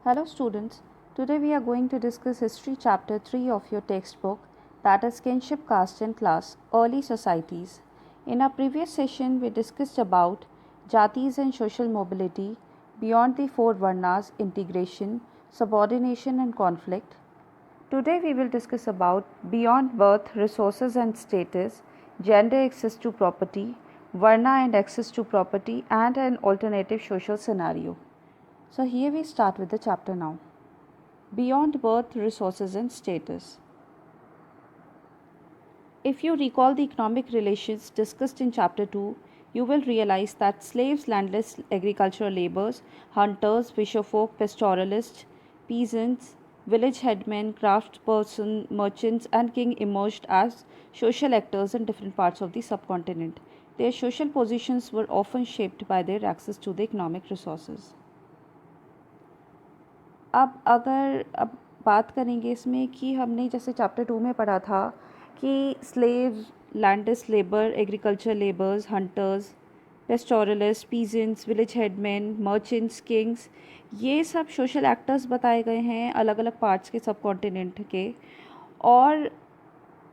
Hello students, today we are going to discuss History chapter 3 of your textbook, that is Kinship, Caste and Class, Early Societies. In our previous session we discussed about Jatis and social mobility, beyond the four Varnas, integration, subordination and conflict. Today we will discuss about beyond birth, resources and status, gender access to property, Varna and access to property and an alternative social scenario. So here we start with the chapter now. Beyond birth, resources and status. If you recall the economic relations discussed in chapter 2, you will realize that slaves, landless agricultural laborers, hunters, fisherfolk, pastoralists, peasants, village headmen, craftsperson, merchants and king emerged as social actors in different parts of the subcontinent. Their social positions were often shaped by their access to the economic resources. अब बात करेंगे इसमें कि हमने जैसे chapter 2 में पढ़ा था कि slaves, landless labour, agriculture labours, hunters, pastoralist, peasants, village headman, merchants, Kings, ये सब सोशल एक्टर्स बताए गए हैं अलग अलग पार्ट्स के सब कॉन्टिनेंट के। और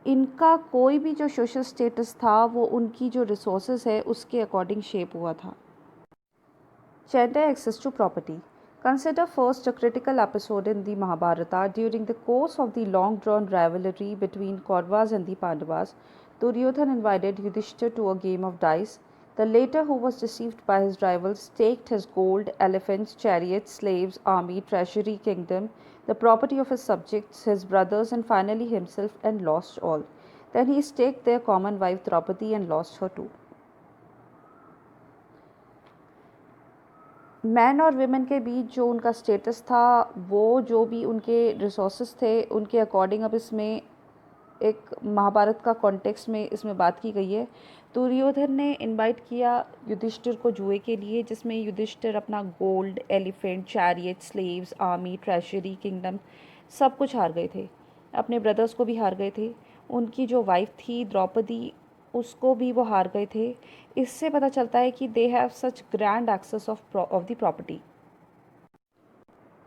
इनका कोई भी जो सोशल स्टेटस था वो उनकी जो रिसोर्सेज है उसके अकॉर्डिंग शेप हुआ था। Gender access to property. Consider first a critical episode in the Mahabharata. During the course of the long drawn rivalry between Kauravas and the Pandavas, Duryodhan invited Yudhishthir to a game of dice. The latter, who was deceived by his rivals, staked his gold, elephants, chariots, slaves, army, treasury, kingdom, the property of his subjects, his brothers, and finally himself, and lost all. Then he staked their common wife Draupadi and lost her too. Man और women के बीच जो उनका status था, वो जो भी उनके resources थे उनके अकॉर्डिंग अब इसमें एक महाभारत का कॉन्टेक्स्ट में इसमें बात की गई है। दुर्योधन ने इनवाइट किया युधिष्ठिर को जुए के लिए, जिसमें युधिष्ठिर अपना gold, elephant, chariot, slaves, army, treasury, kingdom सब कुछ हार गए थे। अपने ब्रदर्स को भी हार गए थे। उनकी जो वाइफ थी द्रौपदी, उसको भी वो हार गए थे। इससे पता चलता है कि they have such grand access of the property.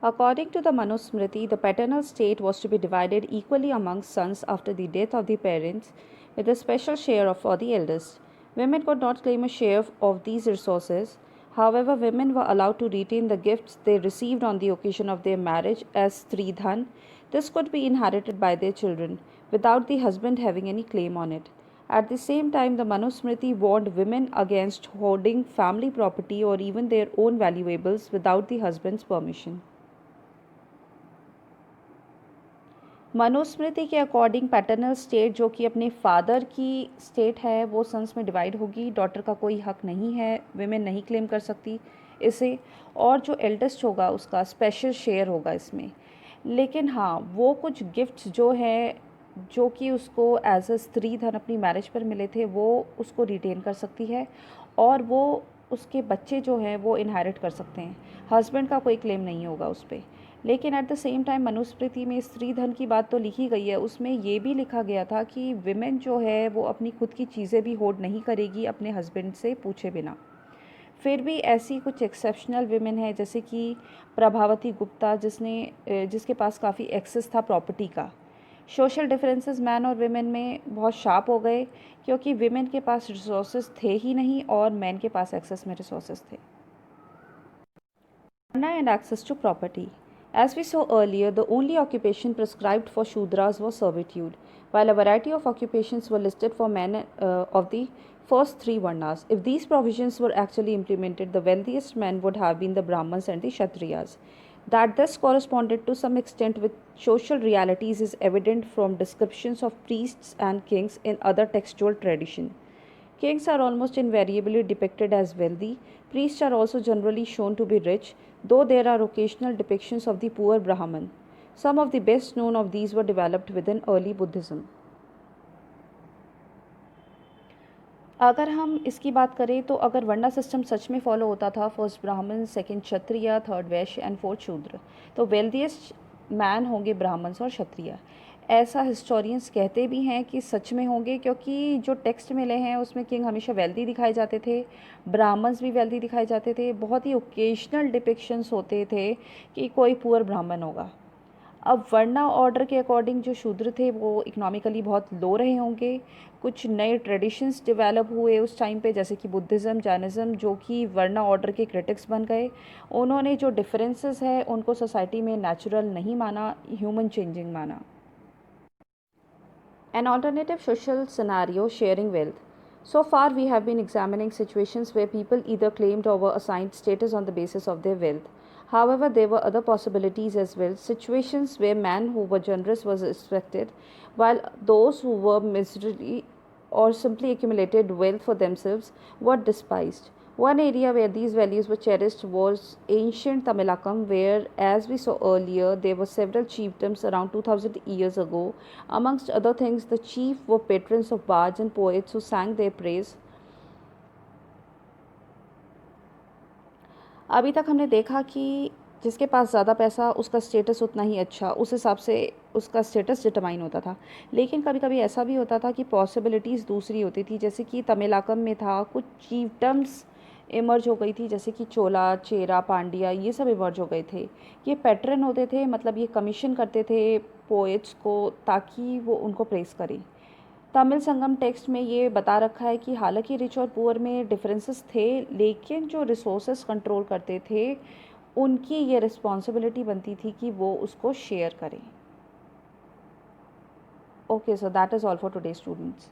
According to the Manusmriti, the paternal state was to be divided equally among sons after the death of the parents, with a special share for the eldest. Women could not claim a share of these resources. However, women were allowed to retain the gifts they received on the occasion of their marriage as stridhan. This could be inherited by their children, without the husband having any claim on it. At the same time, the Manusmriti warned women against hoarding family property or even their own valuables without the husband's permission. Manusmriti के according paternal state जो कि अपने father की state है वो sons में divide होगी। Daughter का कोई हक नहीं है, विमेन नहीं क्लेम कर सकती इसे, और जो एल्डेस्ट होगा उसका स्पेशल शेयर होगा इसमें। लेकिन हाँ, वो कुछ गिफ्ट्स जो है जो कि उसको एज अ स्त्री धन अपनी मैरिज पर मिले थे वो उसको रिटेन कर सकती है, और वो उसके बच्चे जो हैं वो इनहेरिट कर सकते हैं। हस्बैंड का कोई क्लेम नहीं होगा उस पर। लेकिन at the same time Manusmriti में स्त्री धन की बात तो लिखी गई है, उसमें ये भी लिखा गया था कि विमेन जो है वो अपनी खुद की चीज़ें भी होल्ड नहीं करेगी अपने हस्बैंड से पूछे बिना। फिर भी ऐसी कुछ एक्सेप्शनल विमेन है जैसे कि प्रभावती गुप्ता, जिसके पास काफ़ी एक्सेस था प्रॉपर्टी का। सोशल डिफरेंसेस मैन और विमेन में बहुत शार्प हो गए क्योंकि विमेन के पास रिसोर्सेज थे ही नहीं और मैन के पास एक्सेस में रिसोर्सेज थे। And access to property. As we saw earlier, the only occupation prescribed for Shudras was servitude, while a variety of occupations were listed for men of the first three Varnas. If these provisions were actually implemented, the wealthiest men would have been the Brahmins and the Kshatriyas. That this corresponded to some extent with social realities is evident from descriptions of priests and kings in other textual tradition. Kings are almost invariably depicted as wealthy. Priests are also generally shown to be rich, though there are occasional depictions of the poor Brahman. Some of the best known of these were developed within early Buddhism. अगर हम इसकी बात करें तो अगर वर्णा system सच में follow होता था, फर्स्ट ब्राह्मण, second Kshatriya, third Vysya and fourth शूद्र, तो वेल्दिएस्ट मैन होंगे ब्राह्मण्स और क्षत्रिय। ऐसा हिस्टोरियंस कहते भी हैं कि सच में होंगे, क्योंकि जो टेक्स्ट मिले हैं उसमें किंग हमेशा वेल्दी दिखाए जाते थे, ब्राह्मण्स भी वेल्दी दिखाए जाते थे। बहुत ही ओकेजनल डिपिक्शंस होते थे कि कोई पुअर ब्राह्मण होगा। अब वर्ना ऑर्डर के अकॉर्डिंग जो शूद्र थे वो इकोनॉमिकली बहुत लो रहे होंगे। कुछ नए ट्रेडिशंस डेवलप हुए उस टाइम पे, जैसे कि बुद्धिज़्म, जैनिज़्म, जो कि वर्ना ऑर्डर के क्रिटिक्स बन गए। उन्होंने जो डिफरेंसेस है उनको सोसाइटी में नेचुरल नहीं माना, ह्यूमन चेंजिंग माना। An alternative social scenario: sharing wealth. So far, we have been examining situations where people either claimed or were assigned status on the basis of their wealth. However, there were other possibilities as well: situations where men who were generous was respected, while those who were miserly or simply accumulated wealth for themselves were despised. One area where these values were cherished was ancient Tamilakam, where, as we saw earlier, there were several chiefdoms around 2000 years ago. Amongst other things, the chief were patrons of bards and poets who sang their praise. अभी तक हमने देखा कि जिसके पास ज़्यादा पैसा, उसका status उतना ही अच्छा, उस हिसाब से उसका स्टेटस डिटरमाइन होता था। लेकिन कभी कभी ऐसा भी होता था कि पॉसिबिलिटीज़ दूसरी होती थी, जैसे कि तमिलाकम में था, कुछ चीफ्डम्स इमर्ज हो गई थी, जैसे कि चोला, चेरा, पांड्या, ये सब इमर्ज हो गए थे। ये पैटर्न होते थे, मतलब ये कमीशन करते थे पोएट्स को ताकि वो उनको प्रेस करें। तमिल संगम टेक्स्ट में ये बता रखा है कि हालांकि रिच और पुअर में डिफरेंसेस थे, लेकिन जो रिसोर्सेस कंट्रोल करते थे उनकी ये रिस्पॉन्सिबिलिटी बनती थी कि वो उसको शेयर करें। Okay, so that is all for today students.